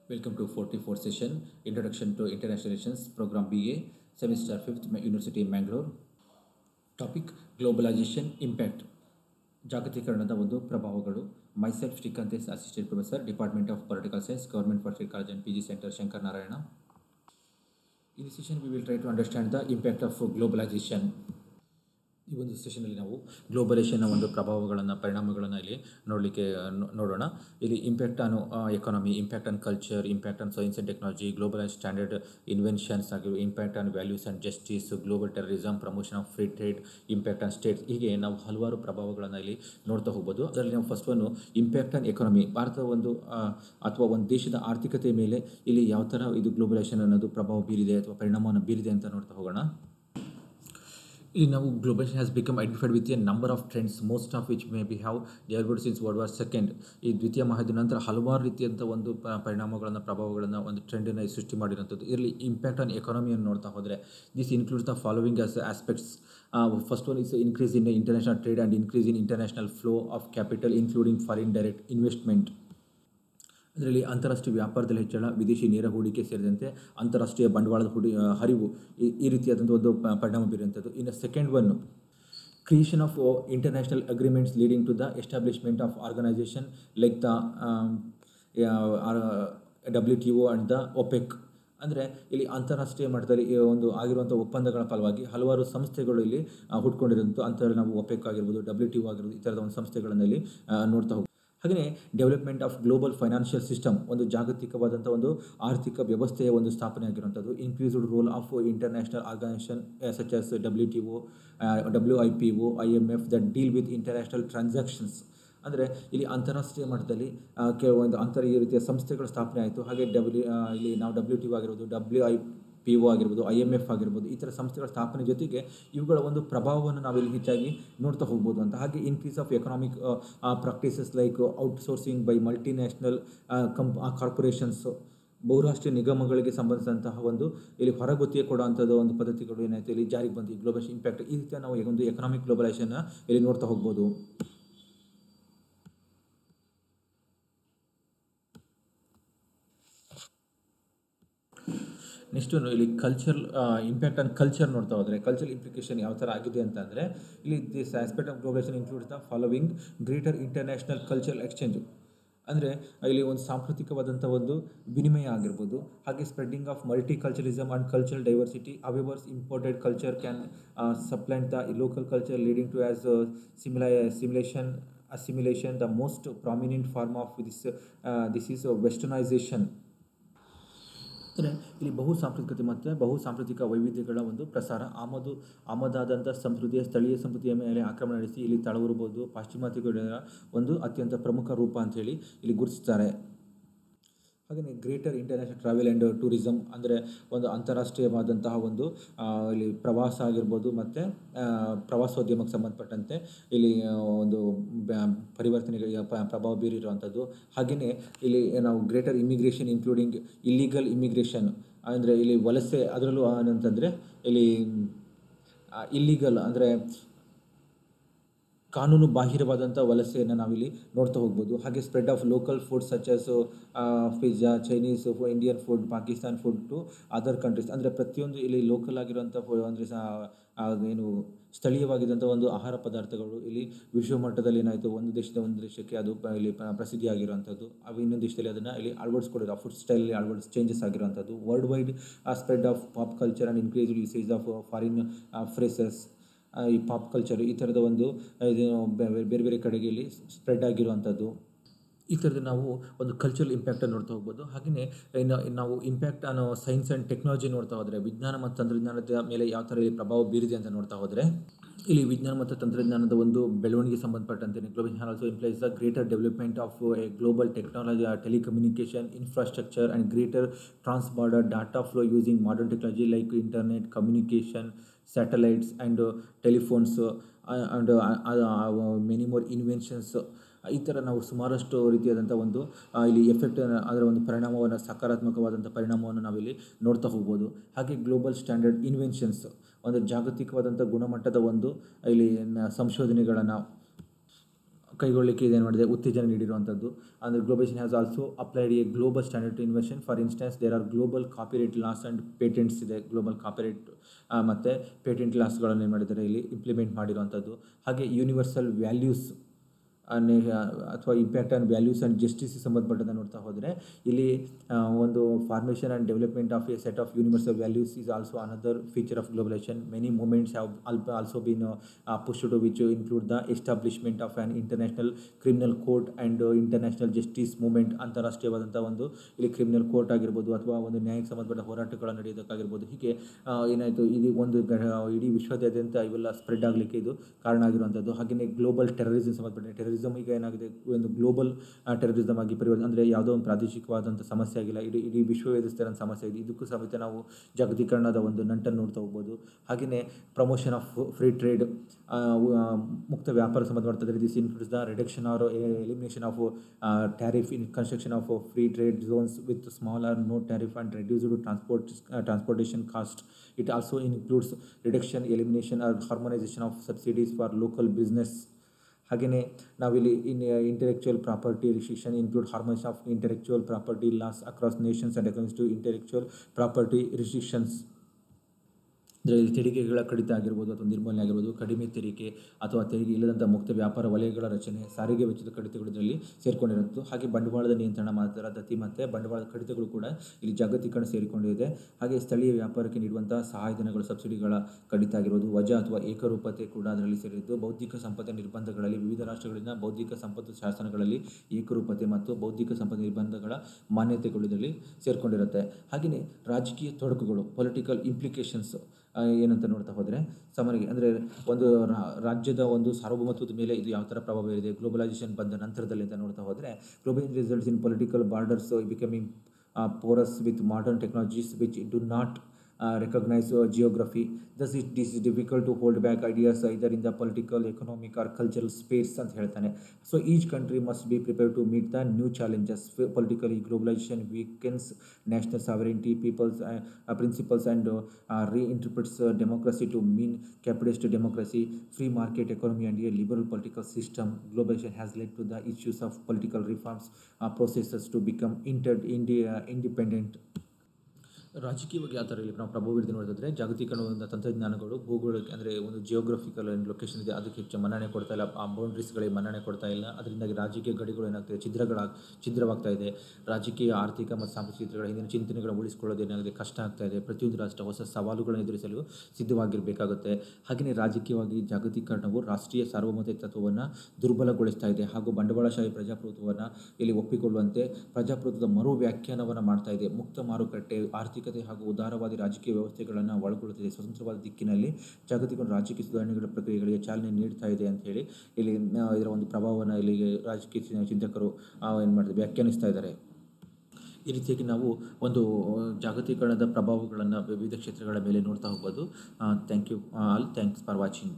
Welcome to 44th session, Introduction to International Relations, Program BA, Semester 5th, University Mangalore. Topic Globalization Impact. ಜಾಗತೀಕರಣದ ಒಂದು ಪ್ರಭಾವಗಳು. Myself Srikanth, Assistant Professor, Department of Political Science, Government Forestry College and PG Center, Shankar Narayana. In this session, we will try to understand the impact of globalization. ಈ ಒಂದು ಸೆಷನಲ್ಲಿ ನಾವು ಗ್ಲೋಬಲೈಸೇಷನ್ನ ಒಂದು ಪ್ರಭಾವಗಳನ್ನು ಪರಿಣಾಮಗಳನ್ನು ಇಲ್ಲಿ ನೋಡೋಣ. ಇಲ್ಲಿ impact on economy, impact on culture, impact on science and technology, global and standard inventions ಆಗಿವೆ, impact on values and justice, global terrorism, promotion of free trade, impact on states. ಹೀಗೆ ನಾವು ಹಲವಾರು ಪ್ರಭಾವಗಳನ್ನು ಇಲ್ಲಿ ನೋಡ್ತಾ ಹೋಗ್ಬೋದು. ಅದರಲ್ಲಿ ನಾವು first one impact on economy, ಭಾರತದ ಒಂದು ಅಥವಾ ಒಂದು ದೇಶದ ಆರ್ಥಿಕತೆ ಮೇಲೆ ಇಲ್ಲಿ ಯಾವ ಥರ ಇದು ಗ್ಲೋಬಲೈಸೇಷನ್ ಅನ್ನೋದು ಪ್ರಭಾವ ಬೀರಿದೆ ಅಥವಾ ಪರಿಣಾಮವನ್ನು ಬೀರಿದೆ ಅಂತ ನೋಡ್ತಾ ಹೋಗೋಣ. ಇಲ್ಲಿ ನಾವು globalisation has become identified with A number of trends, most of which may be have developed since world war second. ಈ ದ್ವಿತೀಯ ಮಹಾಯುದ್ಧ ನಂತರ ಹಲವಾರು ರೀತಿಯಂಥ ಒಂದು ಪರಿಣಾಮಗಳನ್ನು, ಪ್ರಭಾವಗಳನ್ನು, ಒಂದು ಟ್ರೆಂಡನ್ನು ಸೃಷ್ಟಿ ಮಾಡಿರೋಂಥದ್ದು. ಇದರಲ್ಲಿ ಇಂಪ್ಯಾಕ್ಟ್ ಆನ್ ಎಕಾನಮಿಯನ್ನು ನೋಡ್ತಾ ಹೋದರೆ this includes the following aspects. First one is increase in international trade and increase in international flow of capital including foreign direct investment. ಅದರಲ್ಲಿ ಅಂತಾರಾಷ್ಟ್ರೀಯ ವ್ಯಾಪಾರದಲ್ಲಿ ಹೆಚ್ಚಳ, ವಿದೇಶಿ ನೇರ ಹೂಡಿಕೆ ಸೇರಿದಂತೆ ಅಂತಾರಾಷ್ಟ್ರೀಯ ಬಂಡವಾಳದ ಹರಿವು ಈ ರೀತಿಯಾದಂಥ ಒಂದು ಪರಿಣಾಮ ಬೀರುವಂಥದ್ದು. ಇನ್ನು second one creation of international agreements leading to the establishment of organisation like the WTO and the OPEC. ಅಂದರೆ ಇಲ್ಲಿ ಅಂತಾರಾಷ್ಟ್ರೀಯ ಮಟ್ಟದಲ್ಲಿ ಒಂದು ಆಗಿರುವಂಥ ಒಪ್ಪಂದಗಳ ಫಲವಾಗಿ ಹಲವಾರು ಸಂಸ್ಥೆಗಳು ಇಲ್ಲಿ ಹುಟ್ಕೊಂಡಿರೋದು. ಅಂಥವ್ರಲ್ಲಿ ನಾವು OPEC ಆಗಿರ್ಬೋದು, WTO ಆಗಿರ್ಬೋದು, ಈ ಥರದ ಒಂದು ಸಂಸ್ಥೆಗಳನ್ನು ಇಲ್ಲಿ ನೋಡ್ತಾ ಹೋಗ್ತೀವಿ. ಹಾಗೆಯೇ development of global financial system, ಒಂದು ಜಾಗತಿಕವಾದಂಥ ಒಂದು ಆರ್ಥಿಕ ವ್ಯವಸ್ಥೆಯ ಒಂದು ಸ್ಥಾಪನೆ ಆಗಿರುವಂಥದ್ದು. Increased role of international organisation such as WTO, WIPO, IMF that deal with international transactions. ಅಂದರೆ ಇಲ್ಲಿ ಅಂತಾರಾಷ್ಟ್ರೀಯ ಮಟ್ಟದಲ್ಲಿ ಕೆಲವೊಂದು ಈ ರೀತಿಯ ಸಂಸ್ಥೆಗಳ ಸ್ಥಾಪನೆ ಆಯಿತು. ಹಾಗೆ ಇಲ್ಲಿ ನಾವು WTO ಆಗಿರ್ಬೋದು, WIPO ಆಗಿರ್ಬೋದು, IMF ಆಗಿರ್ಬೋದು, ಈ ಥರ ಸಂಸ್ಥೆಗಳ ಸ್ಥಾಪನೆ ಜೊತೆಗೆ ಇವುಗಳ ಒಂದು ಪ್ರಭಾವವನ್ನು ನಾವಿಲ್ಲಿ ಹೆಚ್ಚಾಗಿ ನೋಡ್ತಾ ಹೋಗ್ಬೋದು ಅಂತ. ಹಾಗೆ increase of economic practices like outsourcing by multinational corporations, ಬಹುರಾಷ್ಟ್ರೀಯ ನಿಗಮಗಳಿಗೆ ಸಂಬಂಧಿಸಿದಂತಹ ಒಂದು ಇಲ್ಲಿ ಹೊರಗುತ್ತಿಗೆ ಕೊಡುವಂಥದ್ದು ಒಂದು ಪದ್ಧತಿಗಳು ಏನಾಯಿತು ಇಲ್ಲಿ ಜಾರಿಗೆ ಬಂದು ಗ್ಲೋಬಲೈಸೇಷನ್ ಇಂಪ್ಯಾಕ್ಟ್. ಈ ರೀತಿಯ ನಾವು ಒಂದು ಎಕನಾಮಿಕ್ ಗ್ಲೋಬಲೈಸೇಷನ್ನ ಇಲ್ಲಿ ನೋಡ್ತಾ ಹೋಗ್ಬೋದು. ನೆಕ್ಸ್ಟು ಇಲ್ಲಿ ಇಂಪ್ಯಾಕ್ಟ್ ಆನ್ ಕಲ್ಚರ್ ನೋಡ್ತಾ ಹೋದರೆ ಕಲ್ಚರಲ್ ಇಂಪ್ಲಿಕೇಶನ್ ಯಾವ ಥರ ಆಗಿದೆ ಅಂತಂದರೆ ಇಲ್ಲಿ this aspect of globalisation includes the following greater international cultural exchange. ಅಂದರೆ ಇಲ್ಲಿ ಒಂದು ಸಾಂಸ್ಕೃತಿಕವಾದಂಥ ಒಂದು ವಿನಿಮಯ ಆಗಿರ್ಬೋದು. ಹಾಗೆ spreading of multiculturalism and cultural diversity. However imported culture can supplant the local culture leading to as assimilation. The most prominent form of this is westernisation. ಅಂದರೆ ಇಲ್ಲಿ ಸಾಂಸ್ಕೃತಿಕ ಮತ್ತು ಸಾಂಸ್ಕೃತಿಕ ವೈವಿಧ್ಯಗಳ ಒಂದು ಪ್ರಸಾರ, ಆಮದಾದಂಥ ಸಂಸ್ಕೃತಿಯ ಸ್ಥಳೀಯ ಸಂಸ್ಕೃತಿಯ ಮೇಲೆ ಆಕ್ರಮಣ ನಡೆಸಿ ಇಲ್ಲಿ ತಳವರಬಹುದು ಪಾಶ್ಚಿಮಾತ್ಯಗಳ ಒಂದು ಅತ್ಯಂತ ಪ್ರಮುಖ ರೂಪ ಅಂಥೇಳಿ ಇಲ್ಲಿ ಗುರುತಿಸ್ತಾರೆ. ಹಾಗೆಯೇ greater international travel and tourism, ಅಂದರೆ ಒಂದು ಅಂತಾರಾಷ್ಟ್ರೀಯವಾದಂತಹ ಒಂದು ಇಲ್ಲಿ ಪ್ರವಾಸ ಆಗಿರ್ಬೋದು ಮತ್ತು ಪ್ರವಾಸೋದ್ಯಮಕ್ಕೆ ಸಂಬಂಧಪಟ್ಟಂತೆ ಇಲ್ಲಿ ಒಂದು ಪರಿವರ್ತನೆಗಳಿಗೆ ಪ್ರಭಾವ ಬೀರಿರುವಂಥದ್ದು. ಹಾಗೆಯೇ ಇಲ್ಲಿ ನಾವು greater immigration including illegal immigration, ಅಂದರೆ ಇಲ್ಲಿ ವಲಸೆ, ಅದರಲ್ಲೂ ಏನಂತಂದರೆ ಇಲ್ಲಿ ಇಲ್ಲಿಗಲ್ ಅಂದರೆ ಕಾನೂನು ಬಾಹಿರವಾದಂಥ ವಲಸೆಯನ್ನು ನಾವಿಲ್ಲಿ ನೋಡ್ತಾ ಹೋಗ್ಬೋದು. ಹಾಗೆ spread of local food such as pizza, Chinese, Indian food, Pakistan food to other countries. ಅಂದರೆ ಪ್ರತಿಯೊಂದು ಇಲ್ಲಿ ಲೋಕಲ್ ಆಗಿರುವಂಥ ಅಂದರೆ ಏನು ಸ್ಥಳೀಯವಾಗಿದ್ದಂಥ ಒಂದು ಆಹಾರ ಪದಾರ್ಥಗಳು ಇಲ್ಲಿ ವಿಶ್ವ ಮಟ್ಟದಲ್ಲಿ ಏನಾಯಿತು ಒಂದು ದೇಶಕ್ಕೆ ಅದು ಇಲ್ಲಿ ಪ್ರಸಿದ್ಧಿಯಾಗಿರುವಂಥದ್ದು. ಅವು ಇನ್ನೊಂದು ದೇಶದಲ್ಲಿ ಅದನ್ನು ಇಲ್ಲಿ ಅಳವಡಿಸ್ಕೊಂಡಿರೋ ಫುಡ್ ಸ್ಟೈಲಲ್ಲಿ ಚೇಂಜಸ್ ಆಗಿರುವಂಥದ್ದು. World wide spread of pop culture and increased usage of foreign phrases. ಈ ಪಾಪ್ ಕಲ್ಚರ್ ಈ ಥರದ ಒಂದು ಬೇರೆ ಬೇರೆ ಕಡೆಗೆ ಇಲ್ಲಿ ಸ್ಪ್ರೆಡ್ ಆಗಿರುವಂಥದ್ದು. ಈ ಥರದ ನಾವು ಒಂದು ಕಲ್ಚರಲ್ ಇಂಪ್ಯಾಕ್ಟನ್ನು ನೋಡ್ತಾ ಹೋಗ್ಬೋದು. ಹಾಗೆಯೇ ನಾವು impact on science and technology ನೋಡ್ತಾ ಹೋದರೆ ವಿಜ್ಞಾನ ಮತ್ತು ತಂತ್ರಜ್ಞಾನದ ಮೇಲೆ ಯಾವ ಥರ ಪ್ರಭಾವ ಬೀರಿದೆ ಅಂತ ನೋಡ್ತಾ ಹೋದರೆ ಇಲ್ಲಿ ವಿಜ್ಞಾನ ಮತ್ತು ತಂತ್ರಜ್ಞಾನದ ಒಂದು ಬೆಳವಣಿಗೆ ಸಂಬಂಧಪಟ್ಟಂತೆ globalisation also implies the greater development of a global technology, telecommunication infrastructure and greater trans border data flow using modern technology like internet communication, satellites and telephones and many more inventions. ಈ ಥರ ನಾವು ಸುಮಾರಷ್ಟು ರೀತಿಯಾದಂಥ ಒಂದು ಇಲ್ಲಿ effect, ಅದರ ಒಂದು ಪರಿಣಾಮವನ್ನು, ಸಕಾರಾತ್ಮಕವಾದಂಥ ಪರಿಣಾಮವನ್ನು ನಾವಿಲ್ಲಿ ನೋಡ್ತಾ ಹೋಗ್ಬೋದು. ಹಾಗೆ ಗ್ಲೋಬಲ್ ಸ್ಟ್ಯಾಂಡರ್ಡ್ ಇನ್ವೆನ್ಷನ್ಸ್, ಒಂದು ಜಾಗತಿಕವಾದಂಥ ಗುಣಮಟ್ಟದ ಒಂದು ಇಲ್ಲಿ ಸಂಶೋಧನೆಗಳನ್ನು ಕೈಗೊಳ್ಳಲಿಕ್ಕೆ ಇದೇನು ಮಾಡಿದೆ ಉತ್ತೇಜನ ನೀಡಿರುವಂಥದ್ದು. ಅಂದರೆ globalisation has also applied a global standard to invention. For instance there are global copyright laws and patents ಇದೆ. ಗ್ಲೋಬಲ್ ಕಾಪಿರೈಟ್ ಮತ್ತು ಪೇಟೆಂಟ್ ಲಾಸ್ಗಳನ್ನು ಏನು ಮಾಡಿದ್ದಾರೆ ಇಲ್ಲಿ ಇಂಪ್ಲಿಮೆಂಟ್ ಮಾಡಿರುವಂಥದ್ದು. ಹಾಗೆ ಯೂನಿವರ್ಸಲ್ ವ್ಯಾಲ್ಯೂಸ್ ಅಥವಾ impact and values and justice ಸಂಬಂಧಪಟ್ಟಂತೆ ನೋಡ್ತಾ ಹೋದರೆ ಇಲ್ಲಿ ಒಂದು formation and development of a set of universal values is also another feature of globalisation. Many movements have also been pushed which include the establishment of an international criminal court and international justice movement. ಅಂತಾರಾಷ್ಟ್ರೀಯವಾದಂಥ ಒಂದು ಇಲ್ಲಿ criminal court ಆಗಿರ್ಬೋದು ಅಥವಾ ಒಂದು ನ್ಯಾಯಕ್ಕೆ ಸಂಬಂಧಪಟ್ಟ ಹೋರಾಟಗಳು ನಡೆಯೋದಕ್ಕಾಗಿರ್ಬೋದು. ಹೀಗೆ ಏನಾಯಿತು ಇದು ಒಂದು ಇಡೀ ವಿಶ್ವದಾದ್ಯಂತ ಇವೆಲ್ಲ ಸ್ಪ್ರೆಡ್ ಆಗಲಿಕ್ಕೆ ಇದು ಕಾರಣ ಆಗಿರುವಂಥದ್ದು. ಹಾಗೆಯೇ ಗ್ಲೋಬಲ್ ಟೆರರಿಸಮ್ ಸಂಬಂಧಪಟ್ಟ ಟೆರರಿಸಮ್ ಈಗ ಏನಾಗಿದೆ ಒಂದು ಗ್ಲೋಬಲ್ ಟೆರರಿಸಮ್ ಆಗಿ ಪರಿವರ್ತನೆ, ಅಂದರೆ ಯಾವುದೋ ಒಂದು ಪ್ರಾದೇಶಿಕವಾದಂಥ ಸಮಸ್ಯೆ ಆಗಿಲ್ಲ, ಇಡೀ ವಿಶ್ವ ವ್ಯವಸ್ಥೆಯ ಸಮಸ್ಯೆ ಇದೆ. ಇದಕ್ಕೂ ಸಮೇತ ನಾವು ಜಾಗತೀಕರಣದ ಒಂದು ನಂಟನ್ನು ನೋಡ್ತಾ ಹೋಗ್ಬೋದು. ಹಾಗೆಯೇ ಪ್ರಮೋಷನ್ ಆಫ್ ಫ್ರೀ ಟ್ರೇಡ್, ಮುಕ್ತ ವ್ಯಾಪಾರ ಸಂಬಂಧಪಡ್ತದೆ. This includes the reduction or elimination of tariff in construction of free trade zones with small or no tariff and reduced transportation cost. It also includes reduction, elimination or harmonisation of subsidies for local business. ಹಾಗೆಯೇ ನಾವಿಲ್ಲಿ intellectual property restriction include harmonisation of intellectual property laws across nations and against to intellectual property restrictions. ಇದರಲ್ಲಿ ತೆರಿಗೆಗಳ ಕಡಿತ ಆಗಿರ್ಬೋದು ಅಥವಾ ನಿರ್ಮೂಲನೆ ಆಗಿರ್ಬೋದು, ಕಡಿಮೆ ತೆರಿಗೆ ಅಥವಾ ತೆರಿಗೆ ಇಲ್ಲದಂಥ ಮುಕ್ತ ವ್ಯಾಪಾರ ವಲಯಗಳ ರಚನೆ, ಸಾರಿಗೆ ವೆಚ್ಚದ ಕಡಿತಗಳು ಇದರಲ್ಲಿ ಸೇರಿಕೊಂಡಿರುತ್ತದೆ. ಹಾಗೆ ಬಂಡವಾಳದ ನಿಯಂತ್ರಣ ಪದ್ಧತಿ ಮತ್ತು ಬಂಡವಾಳದ ಕಡಿತಗಳು ಕೂಡ ಇಲ್ಲಿ ಜಾಗತೀಕರಣ ಸೇರಿಕೊಂಡಿದೆ. ಹಾಗೆ ಸ್ಥಳೀಯ ವ್ಯಾಪಾರಕ್ಕೆ ನೀಡುವಂಥ ಸಹಾಯಧನಗಳು, ಸಬ್ಸಿಡಿಗಳ ಕಡಿತ ಆಗಿರ್ಬೋದು, ವಜಾ ಅಥವಾ ಏಕರೂಪತೆ ಕೂಡ ಅದರಲ್ಲಿ ಸೇರಿದ್ದು. ಬೌದ್ಧಿಕ ಸಂಪತ್ತಿನ ನಿರ್ಬಂಧಗಳಲ್ಲಿ ವಿವಿಧ ರಾಷ್ಟ್ರಗಳಿಂದ ಬೌದ್ಧಿಕ ಸಂಪತ್ತು ಶಾಸನಗಳಲ್ಲಿ ಏಕರೂಪತೆ ಮತ್ತು ಬೌದ್ಧಿಕ ಸಂಪತ್ತು ನಿರ್ಬಂಧಗಳ ಮಾನ್ಯತೆಗಳು ಇದರಲ್ಲಿ ಸೇರಿಕೊಂಡಿರುತ್ತೆ. ಹಾಗೆಯೇ ರಾಜಕೀಯ ತೊಡಕುಗಳು, ಪೊಲಿಟಿಕಲ್ ಇಂಪ್ಲಿಕೇಶನ್ಸ್ ಏನಂತ ನೋಡ್ತಾ ಹೋದರೆ ಸಮರಿಗೆ, ಅಂದರೆ ಒಂದು ರಾಜ್ಯದ ಒಂದು ಸಾರ್ವಭೌಮತ್ವದ ಮೇಲೆ ಇದು ಯಾವ ಥರ ಪ್ರಭಾವ ಬೀರಿದೆ ಗ್ಲೋಬಲೈಸೇಷನ್ ಬಂದ ನಂತರದಲ್ಲಿ ಅಂತ ನೋಡ್ತಾ ಹೋದರೆ, globalisation results in political borders becoming porous with modern technologies which do not recognize geography. Thus it is difficult to hold back ideas either in the political, economic or cultural space ಅಂತ ಹೇಳ್ತಾನೆ. So each country must be prepared to meet the new challenges. Politically, globalization weakens national sovereignty, people's principles and reinterprets democracy to mean capitalist democracy, free market economy and a liberal political system. Globalization has led to the issues of political reforms processes to become independent. ರಾಜಕೀಯವಾಗಿ ಯಾವ ಥರ ಇಲ್ಲಿ ನಾವು ಪ್ರಭಾವ ಬೀರಿದೆ ನೋಡಿದ್ರೆ, ಜಾಗತೀಕರಣವಾದ ತಂತ್ರಜ್ಞಾನಗಳು ಭೂಗೋಳಕ್ಕೆ, ಅಂದರೆ ಒಂದು ಜಿಯೋಗ್ರಫಿಕಲ್ ಲೊಕೇಶನ್ ಇದೆ ಅದಕ್ಕೆ ಹೆಚ್ಚು ಮನ್ನಣೆ ಕೊಡ್ತಾ ಇಲ್ಲ, ಆ ಬೌಂಡ್ರೀಸ್ಗಳಿಗೆ ಮನ್ನಣೆ ಕೊಡ್ತಾ ಇಲ್ಲ. ಅದರಿಂದಾಗಿ ರಾಜಕೀಯ ಗಡಿಗಳು ಏನಾಗ್ತದೆ, ಛಿದ್ರವಾಗ್ತಾ ಇದೆ. ರಾಜಕೀಯ, ಆರ್ಥಿಕ ಮತ್ತು ಸಾಂಸ್ಕೃತಿಕಗಳ ಹಿಂದಿನ ಚಿಂತನೆಗಳು ಉಳಿಸ್ಕೊಳ್ಳೋದು ಏನಾಗಿದೆ, ಕಷ್ಟ ಆಗ್ತಾ ಇದೆ. ಪ್ರತಿಯೊಂದು ರಾಷ್ಟ್ರ ಹೊಸ ಸವಾಲುಗಳನ್ನು ಎದುರಿಸಲು ಸಿದ್ಧವಾಗಿರಬೇಕಾಗುತ್ತೆ. ಹಾಗೆಯೇ ರಾಜಕೀಯವಾಗಿ ಜಾಗತೀಕರಣವು ರಾಷ್ಟ್ರೀಯ ಸಾರ್ವಭೌಮತ್ವವನ್ನು ದುರ್ಬಲಗೊಳಿಸ್ತಾ ಇದೆ ಹಾಗೂ ಬಂಡವಾಳಶಾಹಿ ಪ್ರಜಾಪ್ರಭುತ್ವವನ್ನು ಇಲ್ಲಿ ಒಪ್ಪಿಕೊಳ್ಳುವಂತೆ ಪ್ರಜಾಪ್ರಭುತ್ವದ ಮರು ವ್ಯಾಖ್ಯಾನವನ್ನು ಮಾಡ್ತಾ ಇದೆ. ಮುಕ್ತ ಮಾರುಕಟ್ಟೆ, ಆರ್ಥಿಕತೆ ಹಾಗೂ ಉದಾರವಾದಿ ರಾಜಕೀಯ ವ್ಯವಸ್ಥೆಗಳನ್ನು ಒಳಗೊಳ್ಳುತ್ತಿದೆ. ಸ್ವತಂತ್ರವಾದ ದಿಕ್ಕಿನಲ್ಲಿ ಜಾಗತಿಕ ರಾಜಕೀಯ ಸುಧಾರಣೆಗಳ ಪ್ರಕ್ರಿಯೆಗಳಿಗೆ ಚಾಲನೆ ನೀಡ್ತಾ ಇದೆ ಅಂತ ಹೇಳಿ ಇಲ್ಲಿ ಇದರ ಒಂದು ಪ್ರಭಾವವನ್ನು ಇಲ್ಲಿ ರಾಜಕೀಯ ಚಿಂತಕರು ಏನು ಮಾಡ್ತಾರೆ, ವ್ಯಾಖ್ಯಾನಿಸ್ತಾ ಇದ್ದಾರೆ. ಈ ರೀತಿಯಾಗಿ ನಾವು ಒಂದು ಜಾಗತೀಕರಣದ ಪ್ರಭಾವಗಳನ್ನು ವಿವಿಧ ಕ್ಷೇತ್ರಗಳ ಮೇಲೆ ನೋಡ್ತಾ ಹೋಗ್ಬೋದು. Thank you all. Thanks for watching.